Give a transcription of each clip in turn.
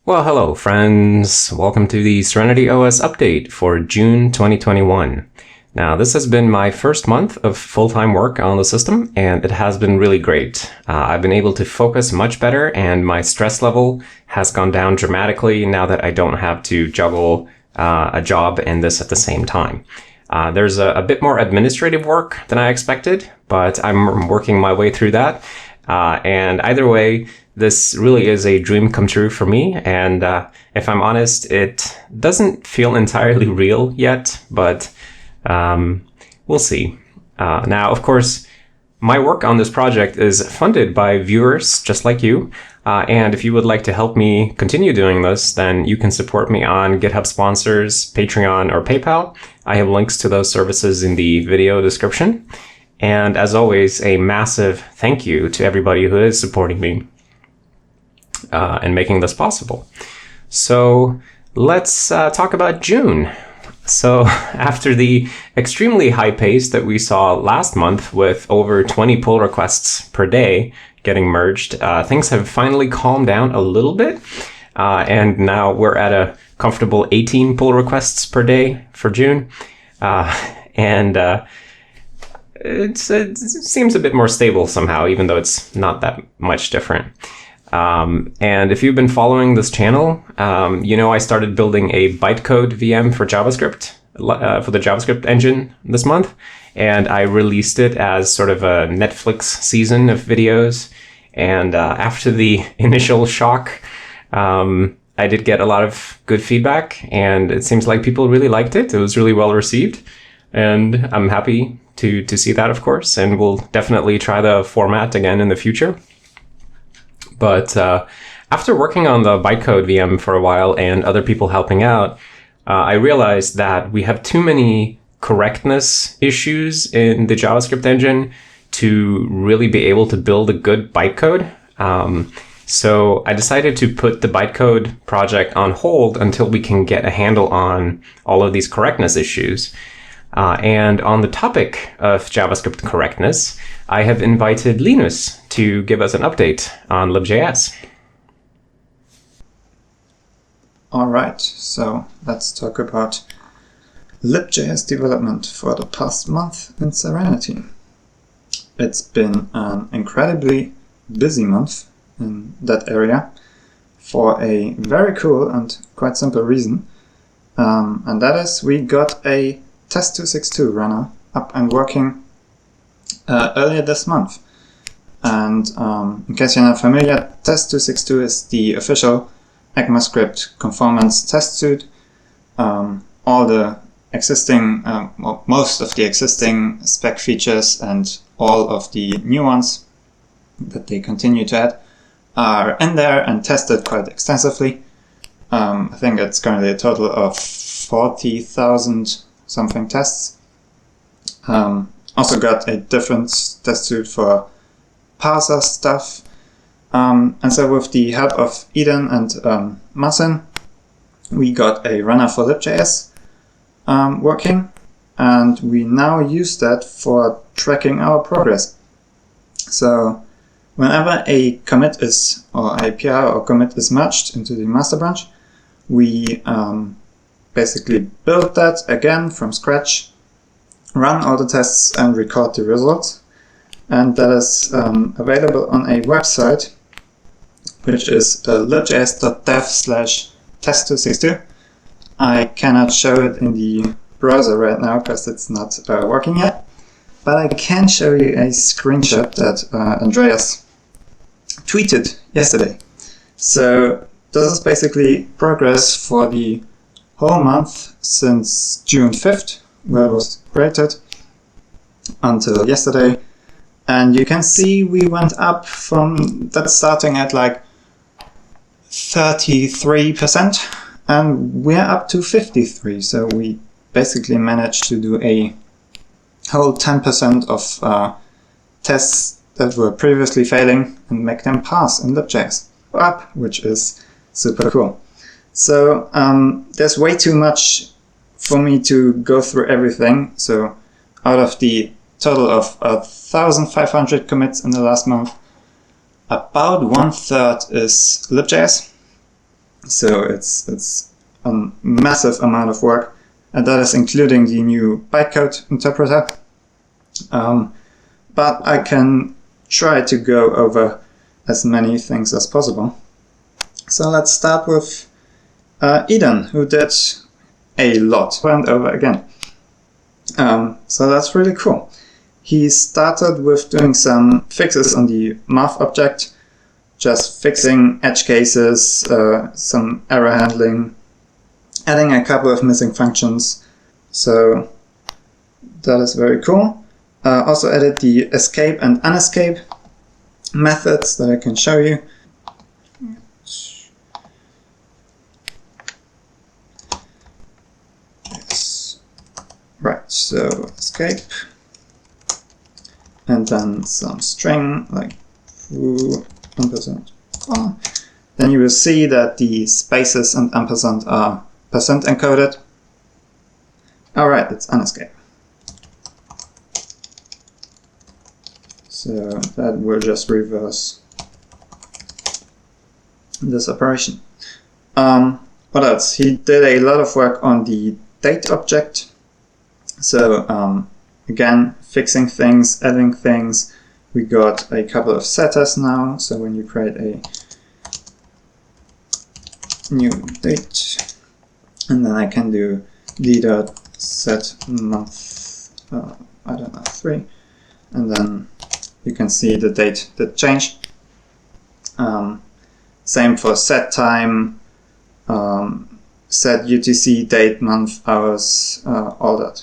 Well, hello friends. Welcome to the SerenityOS update for June 2021. Now, this has been my first month of full-time work on the system, and it has been really great. I've been able to focus much better, and my stress level has gone down dramatically now that I don't have to juggle a job and this at the same time. There's a bit more administrative work than I expected, but I'm working my way through that. And either way, this really is a dream come true for me. And if I'm honest, it doesn't feel entirely real yet, but we'll see. Now, of course, my work on this project is funded by viewers just like you. And if you would like to help me continue doing this, then you can support me on GitHub sponsors, Patreon, or PayPal. I have links to those services in the video description. And as always, a massive thank you to everybody who is supporting me and making this possible. So let's talk about June. So after the extremely high pace that we saw last month with over 20 pull requests per day getting merged, things have finally calmed down a little bit. And now we're at a comfortable 18 pull requests per day for June. It seems a bit more stable somehow, even though it's not that much different. And if you've been following this channel, you know I started building a bytecode VM for JavaScript, for the JavaScript engine this month. And I released it as sort of a Netflix season of videos. And after the initial shock, I did get a lot of good feedback. And it seems like people really liked it. It was really well received. And I'm happy to see that, of course, and we'll definitely try the format again in the future. But after working on the bytecode VM for a while and other people helping out, I realized that we have too many correctness issues in the JavaScript engine to really be able to build a good bytecode. So I decided to put the bytecode project on hold until we can get a handle on all of these correctness issues. And on the topic of JavaScript correctness, I have invited Linus to give us an update on LibJS. All right, so let's talk about LibJS development for the past month in Serenity. It's been an incredibly busy month in that area for a very cool and quite simple reason. And that is we got a Test262 runner up and working earlier this month. And in case you're not familiar, Test262 is the official ECMAScript conformance test suite. All the existing, well, most of the existing spec features and all of the new ones that they continue to add are in there and tested quite extensively. I think it's currently a total of 40,000 something tests. Also got a different test suite for parser stuff. And so with the help of Eden and Marcin, we got a runner for LibJS working, and we now use that for tracking our progress. So whenever a commit is, or a PR or commit is merged into the master branch, we basically build that again from scratch, run all the tests and record the results. And that is available on a website, which is libjs.dev/test262. I cannot show it in the browser right now because it's not working yet, but I can show you a screenshot that Andreas tweeted yesterday. So this is basically progress for the whole month since June 5th, where it was created, until yesterday. And you can see we went up from that starting at like 33%, and we're up to 53%. So we basically managed to do a whole 10% of tests that were previously failing and make them pass in LibJS up, which is super cool. So there's way too much for me to go through everything. So out of the total of 1,500 commits in the last month, about 1/3 is LibJS. So it's a massive amount of work, and that is including the new bytecode interpreter. But I can try to go over as many things as possible. So let's start with Eden, who did a lot, and over again. So that's really cool. He started with doing some fixes on the math object, just fixing edge cases, some error handling, adding a couple of missing functions. So that is very cool. Also added the escape and unescape methods that I can show you. Yes. Right, so escape, and then some string like foo ampersand. Then you will see that the spaces and ampersand are percent encoded. Alright, it's unescape. So that will just reverse this operation. What else? He did a lot of work on the date object. So again, fixing things, adding things. We got a couple of setters now. So when you create a new date, and then I can do d.set month, I don't know, 3, and then you can see the date that changed. Same for set time, set UTC, date, month, hours, all that.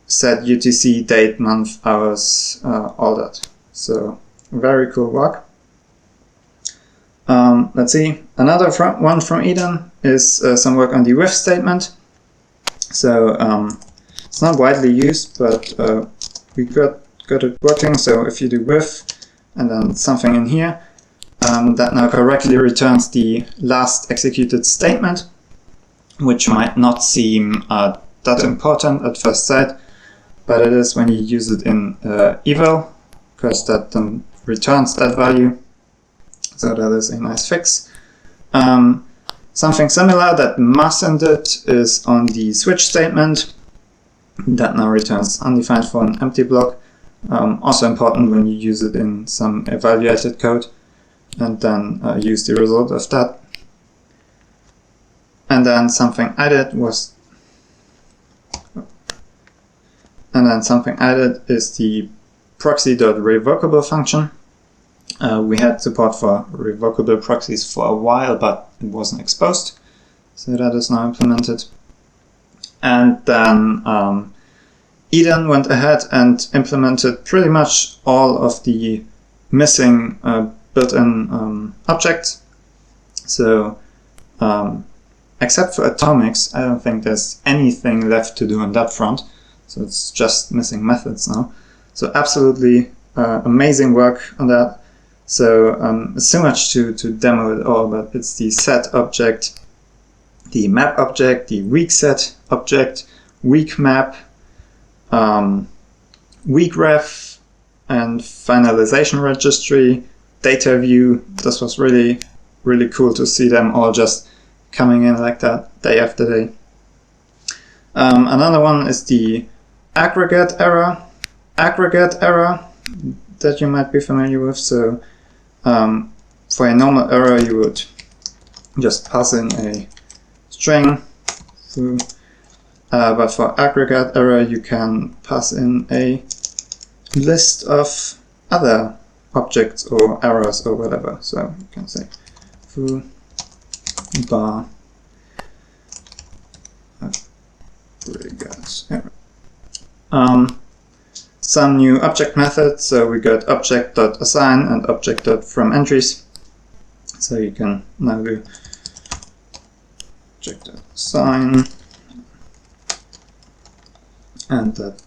Set UTC, date, month, hours, all that. So very cool work. Let's see, another one from Eden is some work on the with statement. So it's not widely used, but we got it working. So if you do with and then something in here, that now correctly returns the last executed statement, which might not seem that important at first sight, but it is when you use it in eval, because that then returns that value. So that is a nice fix. Something similar that Marcin did is on the switch statement. That now returns undefined for an empty block. Also important when you use it in some evaluated code, and then use the result of that. And then something I did was, is the proxy.revocable function. We had support for revocable proxies for a while, but it wasn't exposed, so that is now implemented. And then Eden went ahead and implemented pretty much all of the missing built-in objects. So except for atomics, I don't think there's anything left to do on that front. So it's just missing methods now. So absolutely amazing work on that. So it's too much to demo it all, but it's the set object, the map object, the weak set object, weak map, weak ref, and finalization registry, data view. This was really, really cool to see them all just coming in like that day after day. Another one is the aggregate error that you might be familiar with. So for a normal error, you would just pass in a string, but for aggregate error, you can pass in a list of other objects or errors or whatever. So you can say foo bar aggregate error. Some new object methods. So we got object.assign and object.fromEntries. So you can now do object.assign, and that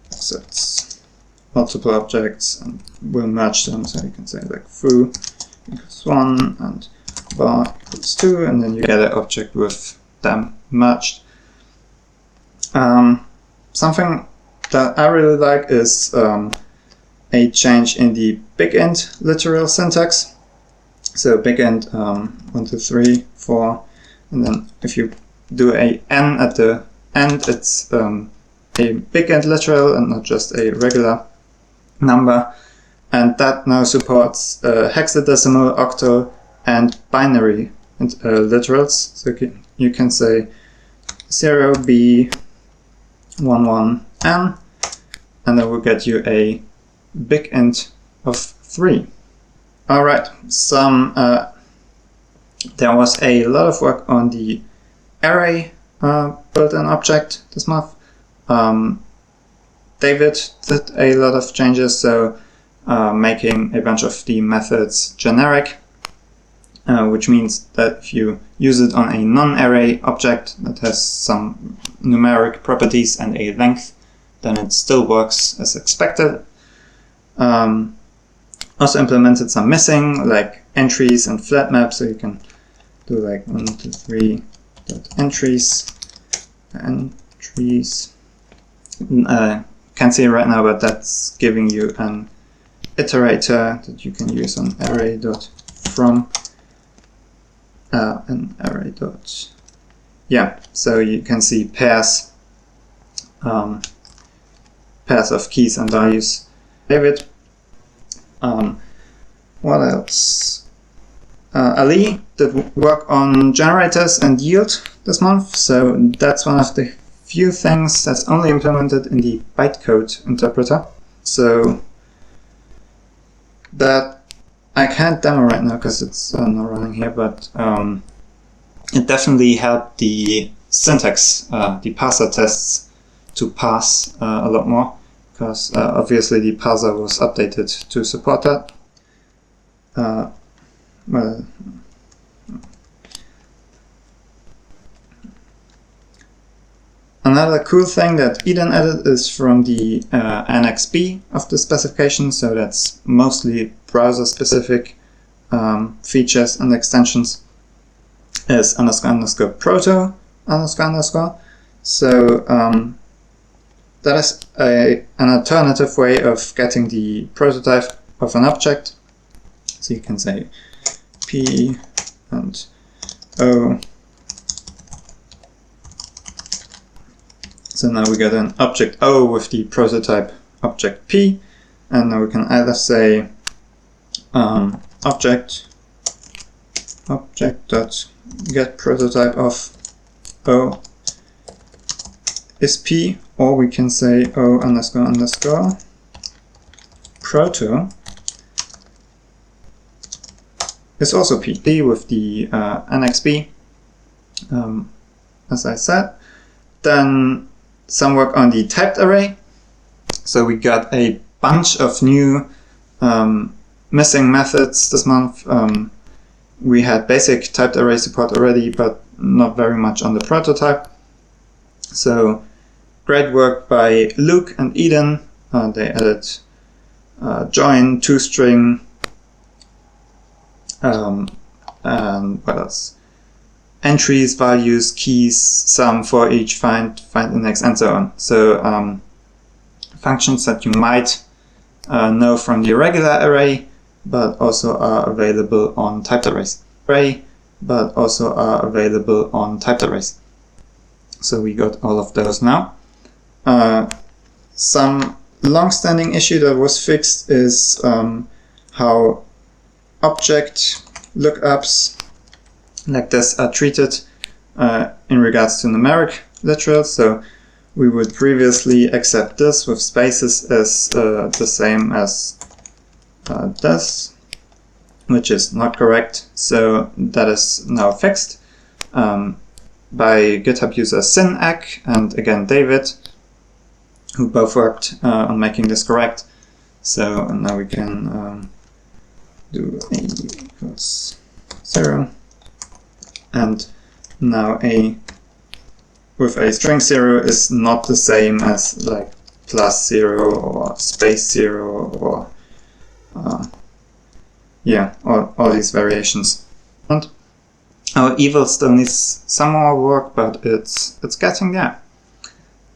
sets multiple objects and will merge them. So you can say like foo equals 1 and bar equals 2, and then you get an object with them merged. Something that I really like is a change in the big int literal syntax. So big Int 1, 2, 3, 4, and then if you do a n at the end, it's a big Int literal and not just a regular number. And that now supports hexadecimal, octal, and binary literals. So you can say 0b11n, and that will get you a big Int of 3. All right, there was a lot of work on the array built-in object this month. David did a lot of changes, so making a bunch of the methods generic, which means that if you use it on a non-array object that has some numeric properties and a length, then it still works as expected. Also implemented some missing, like entries and flat maps, so you can do like 1, 2, 3 entries. Can't see it right now, but that's giving you an iterator that you can use on array.from and array. Yeah, so you can see pairs of keys and values. David. What else? Ali did work on generators and yield this month, so that's one of the few things that's only implemented in the bytecode interpreter. So that I can't demo right now because it's not running here, but it definitely helped the syntax, the parser tests to pass a lot more, because obviously the parser was updated to support that. Well, another cool thing that Eden added is from the NXB of the specification, so that's mostly browser-specific features and extensions, is __proto __. So that is an alternative way of getting the prototype of an object. So you can say P and O. So now we get an object O with the prototype object P, and now we can either say object.getPrototype of O is P, or we can say O __ proto is also P with the NXB, as I said. Then some work on the typed array. So we got a bunch of new missing methods this month. We had basic typed array support already, but not very much on the prototype. So great work by Luke and Eden. They added join, toString, and what else? Entries, values, keys, sum, for each, find index, and so on. So functions that you might know from the regular array, but also are available on typed arrays. So we got all of those now. Some long-standing issue that was fixed is how object lookups like this are treated in regards to numeric literals. So we would previously accept this with spaces as the same as this, which is not correct. So that is now fixed by GitHub user Synak and again David, who both worked on making this correct. So now we can do a equals 0, and now a with a string 0 is not the same as like +0 or -0 or yeah, all these variations. And our evil still needs some more work, but it's getting there.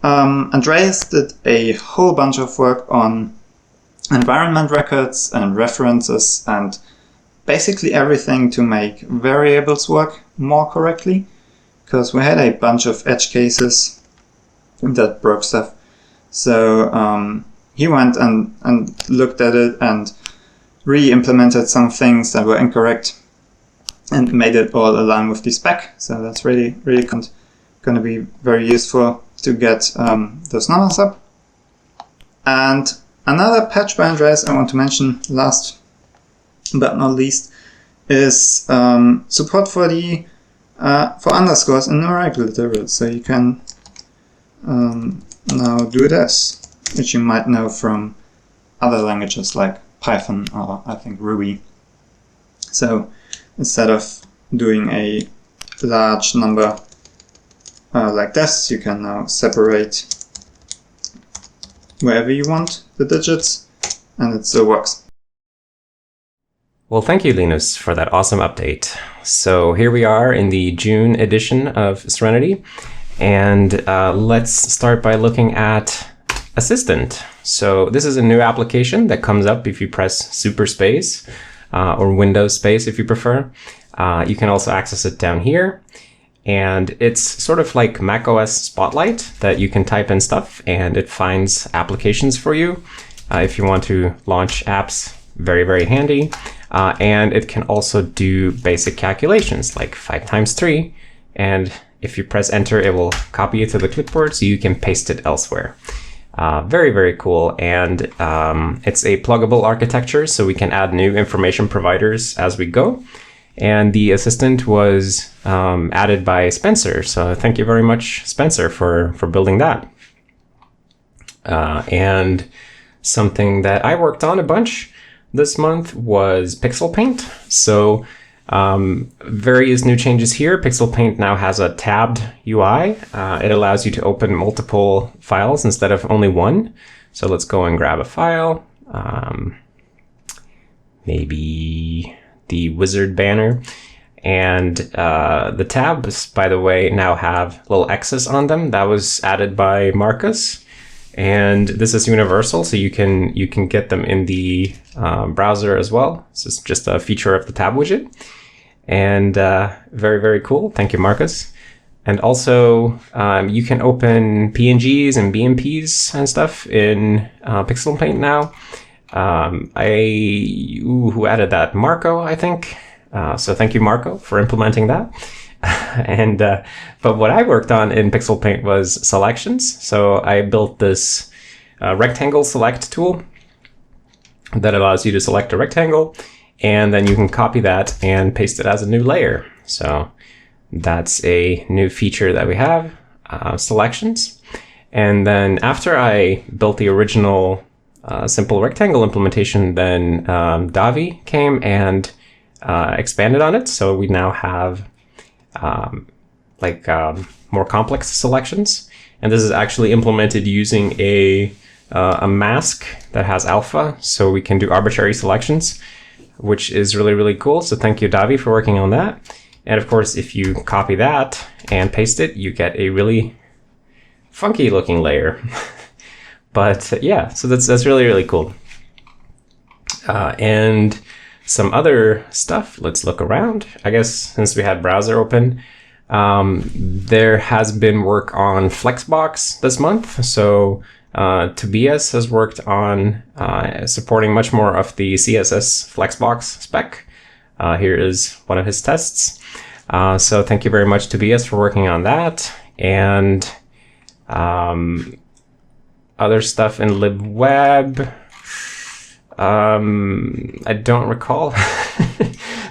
Andreas did a whole bunch of work on environment records and references and basically everything to make variables work more correctly, because we had a bunch of edge cases that broke stuff. So he went and looked at it and re-implemented some things that were incorrect and made it all align with the spec. So that's really going to be very useful to get those numbers up. And another patch by Andreas I want to mention last but not least is support for the for underscores in numerical literals. So you can now do this, which you might know from other languages like Python or I think Ruby. So instead of doing a large number like this, you can now separate wherever you want the digits, and it still works. Well, thank you, Linus, for that awesome update. So here we are in the June edition of Serenity, and let's start by looking at Assistant. So this is a new application that comes up if you press super space or Windows space if you prefer. You can also access it down here. And it's sort of like macOS Spotlight that you can type in stuff and it finds applications for you. If you want to launch apps, very, very handy. And it can also do basic calculations like 5 times 3. And if you press enter, it will copy it to the clipboard so you can paste it elsewhere. Very, very cool. And it's a pluggable architecture, so we can add new information providers as we go. And the assistant was added by Spencer. So thank you very much, Spencer, for building that. And something that I worked on a bunch this month was Pixel Paint. So various new changes here. Pixel Paint now has a tabbed UI. It allows you to open multiple files instead of only one. So let's go and grab a file. Maybe the wizard banner. And the tabs, by the way, now have little X's on them. That was added by Marcus. And this is universal, so you can get them in the browser as well. This is just a feature of the tab widget. And very, very cool. Thank you, Marcus. And also, you can open PNGs and BMPs and stuff in Pixel Paint now. Who added that? Marco, I think. So thank you, Marco, for implementing that. And but what I worked on in Pixel Paint was selections. So I built this rectangle select tool that allows you to select a rectangle, and then you can copy that and paste it as a new layer. So that's a new feature that we have, selections. And then after I built the original simple rectangle implementation, then Davi came and expanded on it. So we now have more complex selections. And this is actually implemented using a mask that has alpha. So we can do arbitrary selections, which is really, really cool. So thank you, Davi, for working on that. And of course, if you copy that and paste it, you get a really funky looking layer. But yeah, so that's really, really cool. And some other stuff, let's look around. I guess since we had browser open, there has been work on Flexbox this month. So Tobias has worked on supporting much more of the CSS Flexbox spec. Here is one of his tests. So thank you very much, Tobias, for working on that. And other stuff in libweb, I don't recall,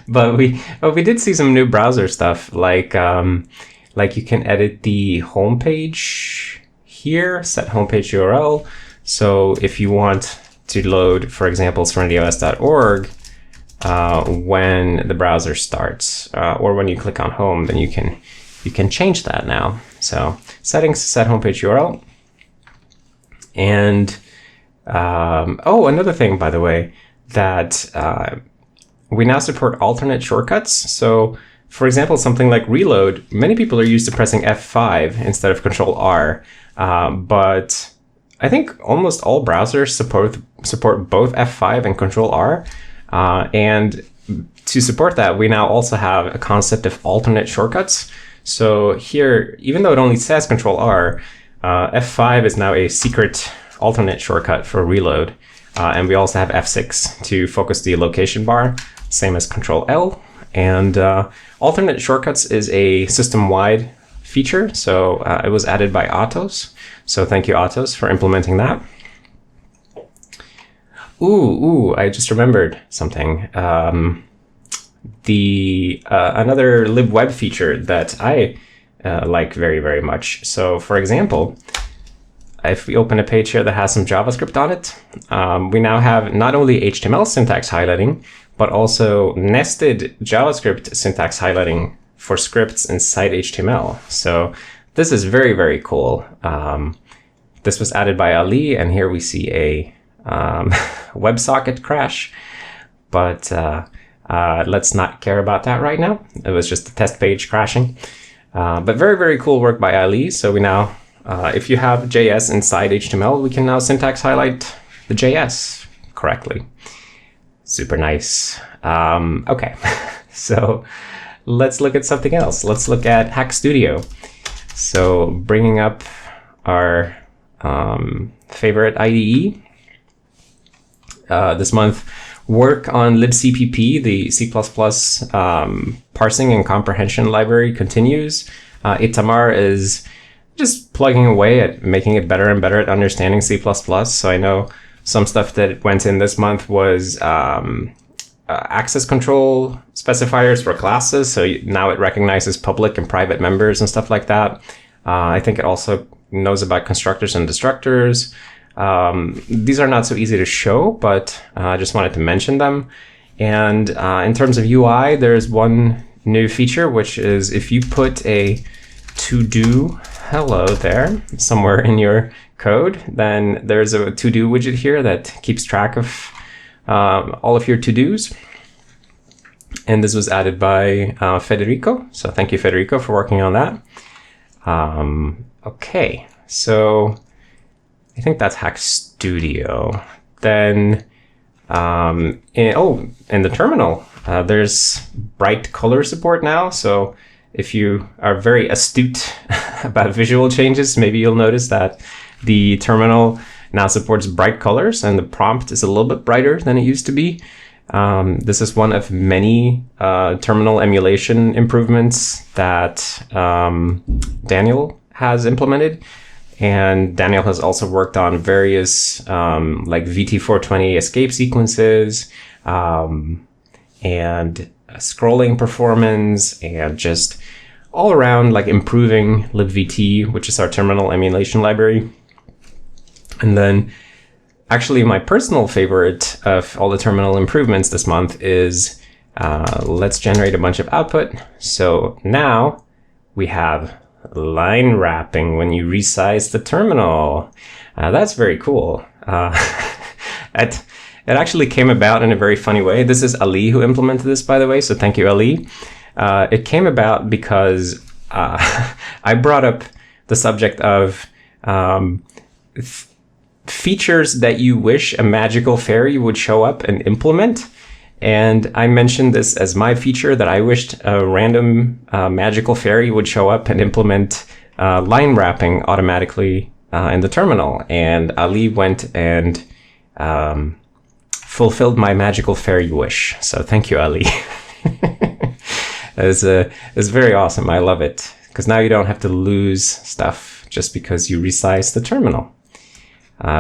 but we did see some new browser stuff, like you can edit the homepage here, set homepage URL. So if you want to load, for example, SerenityOS.org when the browser starts, or when you click on home, then you can change that now. So settings, set homepage URL. And another thing, by the way, that we now support alternate shortcuts. So for example, something like reload, many people are used to pressing F5 instead of Control R. But I think almost all browsers support both F5 and Control R. And to support that, we now also have a concept of alternate shortcuts. So here, even though it only says Control R, F5 is now a secret alternate shortcut for reload. And we also have F6 to focus the location bar, same as Control L. And alternate shortcuts is a system-wide feature, so it was added by Atos. So thank you, Atos, for implementing that. I just remembered something. Another libweb feature that I like very, very much. So for example, if we open a page here that has some JavaScript on it, we now have not only HTML syntax highlighting, but also nested JavaScript syntax highlighting for scripts inside HTML. So this is very, very cool. This was added by Ali, and here we see a WebSocket crash, but let's not care about that right now. It was just a test page crashing. But very, very cool work by Ali. So we now, if you have JS inside HTML, we can now syntax highlight the JS correctly. Super nice. Okay, so let's look at something else. Let's look at Hack Studio. So bringing up our favorite IDE. This month, work on libcpp, the C++ parsing and comprehension library, continues. Itamar is just plugging away at making it better and better at understanding C++. So I know some stuff that went in this month was access control specifiers for classes. So now it recognizes public and private members and stuff like that. I think it also knows about constructors and destructors. These are not so easy to show, but I just wanted to mention them. And in terms of UI, there's one new feature, which is if you put a to-do hello there somewhere in your code, then there's a to-do widget here that keeps track of all of your to-dos. And this was added by Federico. So thank you, Federico, for working on that. Okay, so I think that's Hack Studio. Then, in the terminal, there's bright color support now. So if you are very astute about visual changes, maybe you'll notice that the terminal now supports bright colors and the prompt is a little bit brighter than it used to be. This is one of many terminal emulation improvements that Daniel has implemented. And Daniel has also worked on various like VT420 escape sequences and scrolling performance and just all around like improving libVT, which is our terminal emulation library. And then actually my personal favorite of all the terminal improvements this month is let's generate a bunch of output. So now we have line wrapping when you resize the terminal. That's very cool. It actually came about in a very funny way. This is Ali who implemented this, by the way, so thank you, Ali. It came about because I brought up the subject of features that you wish a magical fairy would show up and implement. And I mentioned this as my feature that I wished a random magical fairy would show up and implement line wrapping automatically in the terminal. And Ali went and fulfilled my magical fairy wish. So thank you, Ali. It's very awesome. I love it. Because now you don't have to lose stuff just because you resize the terminal.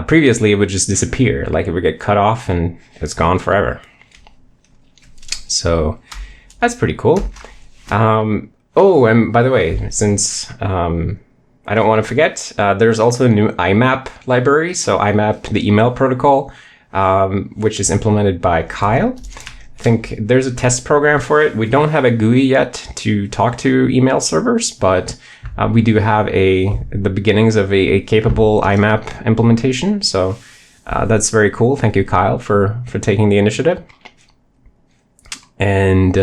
Previously, it would just disappear. Like it would get cut off and it's gone forever. So that's pretty cool. And by the way, since I don't want to forget, there's also a new IMAP library. So IMAP, the email protocol, which is implemented by Kyle. I think there's a test program for it. We don't have a GUI yet to talk to email servers, but we do have the beginnings of a capable IMAP implementation. So that's very cool. Thank you, Kyle, for taking the initiative. And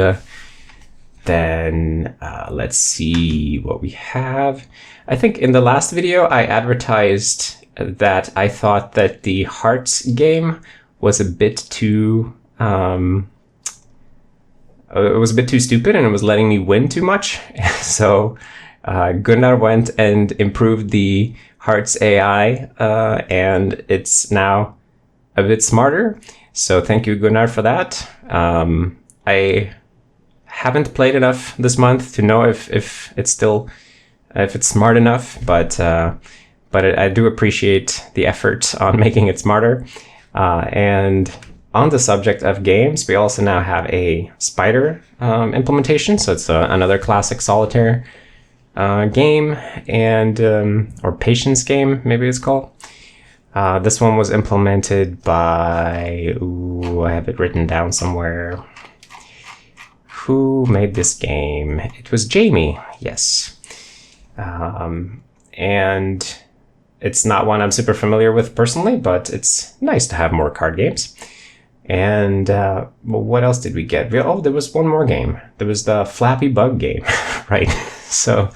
then let's see what we have. I think in the last video, I advertised that I thought that the Hearts game was a bit too it was a bit too stupid and it was letting me win too much. So Gunnar went and improved the Hearts AI, and it's now a bit smarter. So thank you, Gunnar, for that. I haven't played enough this month to know if it's smart enough, but I do appreciate the effort on making it smarter. And on the subject of games, we also now have a Spider implementation. So it's another classic solitaire game, and or patience game, maybe it's called. This one was implemented by, I have it written down somewhere. Who made this game? It was Jamie, yes. And it's not one I'm super familiar with personally, but it's nice to have more card games. And what else did we get? Oh, there was one more game. There was the Flappy Bug game, right? So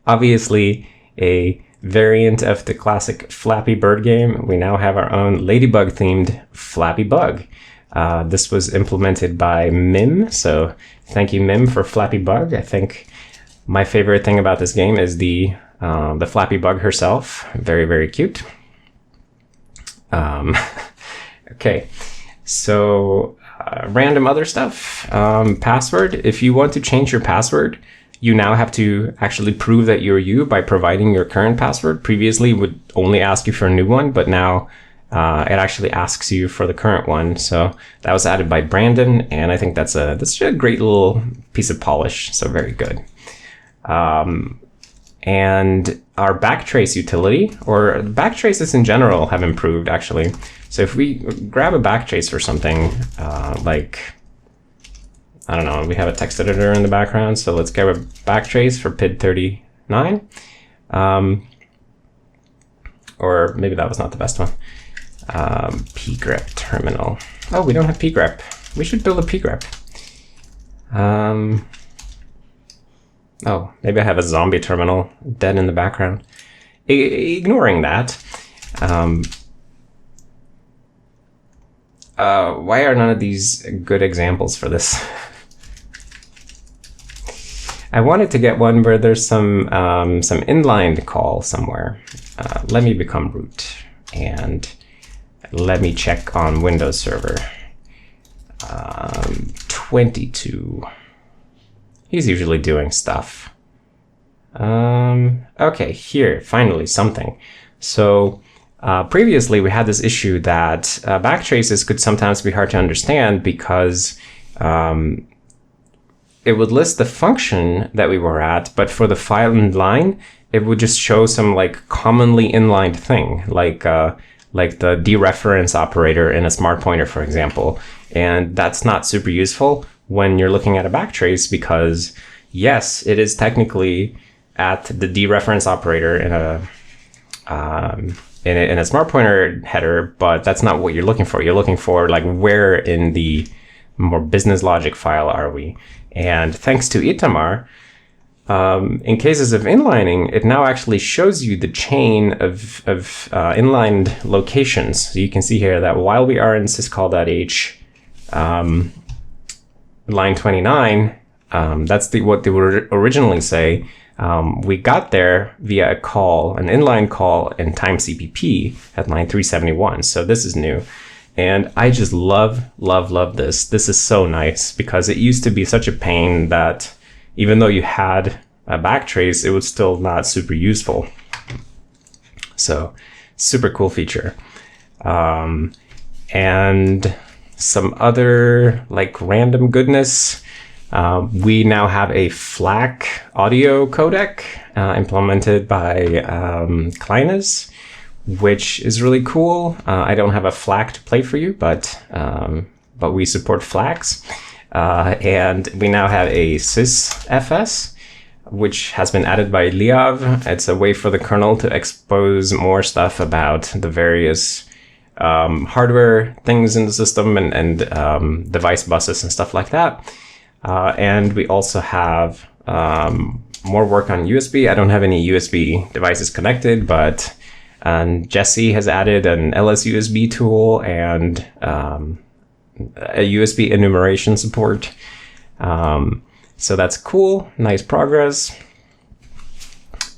obviously a variant of the classic Flappy Bird game. We now have our own Ladybug themed Flappy Bug. This was implemented by Mim. So thank you, Mim, for Flappy Bug. I think my favorite thing about this game is the Flappy Bug herself. Very, very cute. Okay, so random other stuff. Password. If you want to change your password, you now have to actually prove that you're you by providing your current password. Previously, it would only ask you for a new one, but now it actually asks you for the current one. So that was added by Brandon, and I think that's a great little piece of polish. So very good. And our backtrace utility, or backtraces in general, have improved actually. So if we grab a backtrace or something, like, I don't know, we have a text editor in the background. So let's grab a backtrace for PID39. Or maybe that was not the best one. pgrep terminal. Oh, we don't have pgrep. We should build a pgrep. Oh, maybe I have a zombie terminal dead in the background. Ignoring that, why are none of these good examples for this? I wanted to get one where there's some inline call somewhere. Let me become root and let me check on Windows Server. 22. He's usually doing stuff. Okay, here, finally, something. So previously we had this issue that backtraces could sometimes be hard to understand because it would list the function that we were at, but for the file and line, it would just show some like commonly inlined thing, like the dereference operator in a smart pointer, for example. And that's not super useful when you're looking at a backtrace because, yes, it is technically at the dereference operator in a smart pointer header, but that's not what you're looking for. You're looking for like where in the more business logic file are we? And thanks to Itamar, in cases of inlining, it now actually shows you the chain of inlined locations. So you can see here that while we are in syscall.h, line 29, that's what they would originally say. We got there via a call, an inline call in time CPP at line 371. So this is new. And I just love this. This is so nice because it used to be such a pain that even though you had a backtrace, it was still not super useful. So super cool feature. And some other like random goodness. We now have a FLAC audio codec implemented by Linus, which is really cool. I don't have a FLAC to play for you, but we support FLACs. And we now have a sysfs, which has been added by Liav. It's a way for the kernel to expose more stuff about the various hardware things in the system and device buses and stuff like that. And we also have more work on USB. I don't have any USB devices connected, but Jesse has added an LSUSB tool, and a USB enumeration support. So that's cool, nice progress.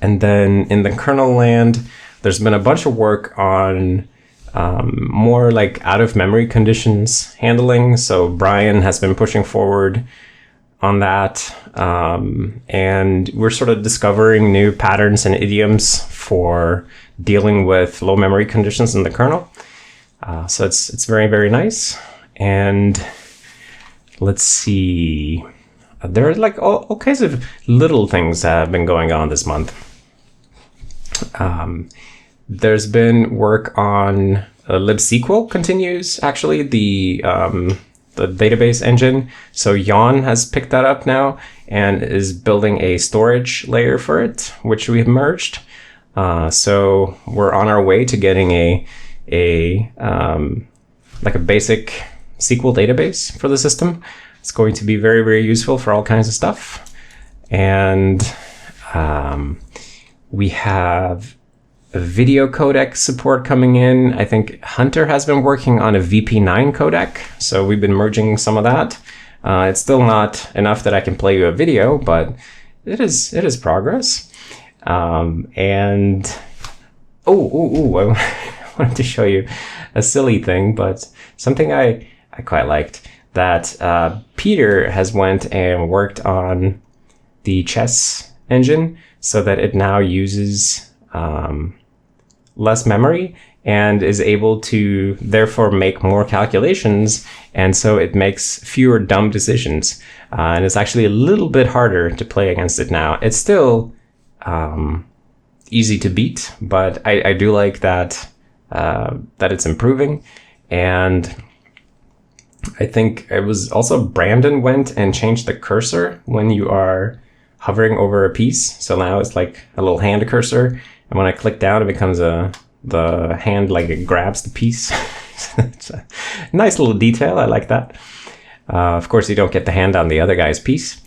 And then in the kernel land, there's been a bunch of work on more like out of memory conditions handling. So Brian has been pushing forward on that. And we're sort of discovering new patterns and idioms for dealing with low memory conditions in the kernel. So it's very, very nice. And let's see, there are like all kinds of little things that have been going on this month. There's been work on libSQL continues, actually, the database engine. So Jan has picked that up now and is building a storage layer for it, which we have merged. So we're on our way to getting a basic SQL database for the system. It's going to be very, very useful for all kinds of stuff. And we have a video codec support coming in. I think Hunter has been working on a VP9 codec, so we've been merging some of that. It's still not enough that I can play you a video, but it is progress. And I wanted to show you a silly thing, but something I quite liked, that Peter has went and worked on the chess engine so that it now uses less memory and is able to therefore make more calculations, and so it makes fewer dumb decisions. And it's actually a little bit harder to play against it now. It's still easy to beat, but I do like that it's improving. And I think it was also Brandon went and changed the cursor when you are hovering over a piece. So now it's like a little hand cursor. And when I click down, it becomes the hand, like it grabs the piece. It's a nice little detail. I like that. Of course, you don't get the hand on the other guy's piece.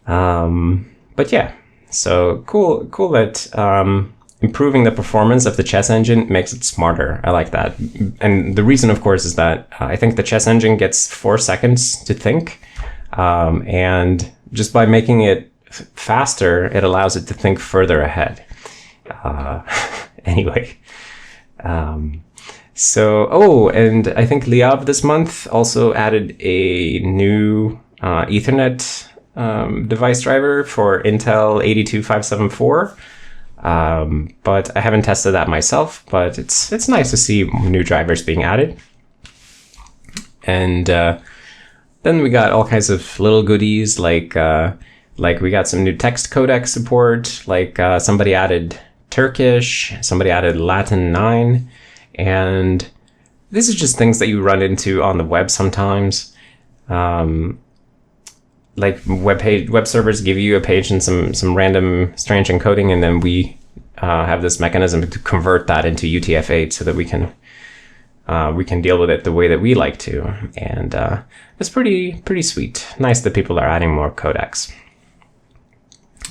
But yeah, so cool that improving the performance of the chess engine makes it smarter. I like that. And the reason, of course, is that I think the chess engine gets 4 seconds to think. And just by making it faster, it allows it to think further ahead. Anyway, and I think Liav this month also added a new Ethernet device driver for Intel 82574. But I haven't tested that myself, but it's nice to see new drivers being added. And then we got all kinds of little goodies, like we got some new text codec support, like somebody added Turkish, somebody added Latin 9, and this is just things that you run into on the web sometimes. Like web servers give you a page and some random strange encoding, and then we have this mechanism to convert that into UTF-8 so that we can deal with it the way that we like to, and it's pretty sweet. Nice that people are adding more codecs.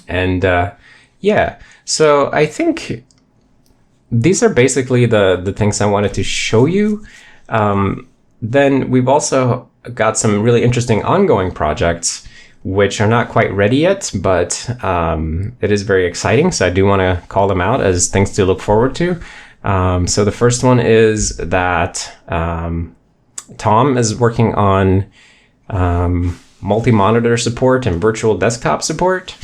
And yeah, so I think these are basically the things I wanted to show you. Then we've also got some really interesting ongoing projects which are not quite ready yet, but it is very exciting. So I do want to call them out as things to look forward to. So the first one is that Tom is working on multi-monitor support and virtual desktop support.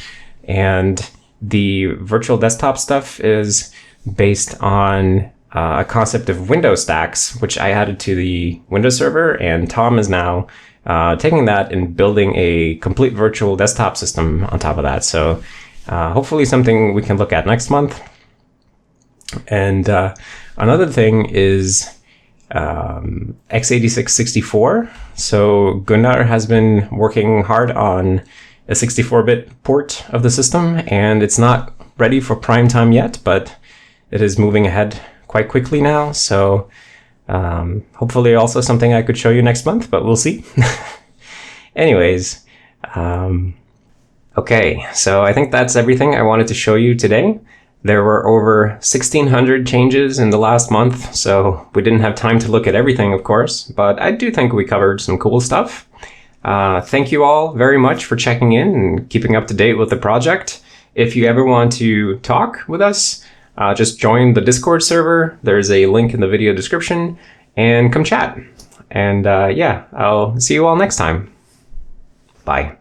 And the virtual desktop stuff is based on a concept of Windows stacks, which I added to the Windows server. And Tom is now taking that and building a complete virtual desktop system on top of that. So hopefully something we can look at next month. And another thing is x86-64. So Gunnar has been working hard on a 64-bit port of the system, and it's not ready for prime time yet, but it is moving ahead quite quickly now. So hopefully also something I could show you next month, but we'll see. Anyways, okay, so I think that's everything I wanted to show you today. There were over 1,600 changes in the last month, so we didn't have time to look at everything, of course, but I do think we covered some cool stuff. Thank you all very much for checking in and keeping up to date with the project. If you ever want to talk with us, just join the Discord server. There's a link in the video description, and come chat. And yeah, I'll see you all next time. Bye.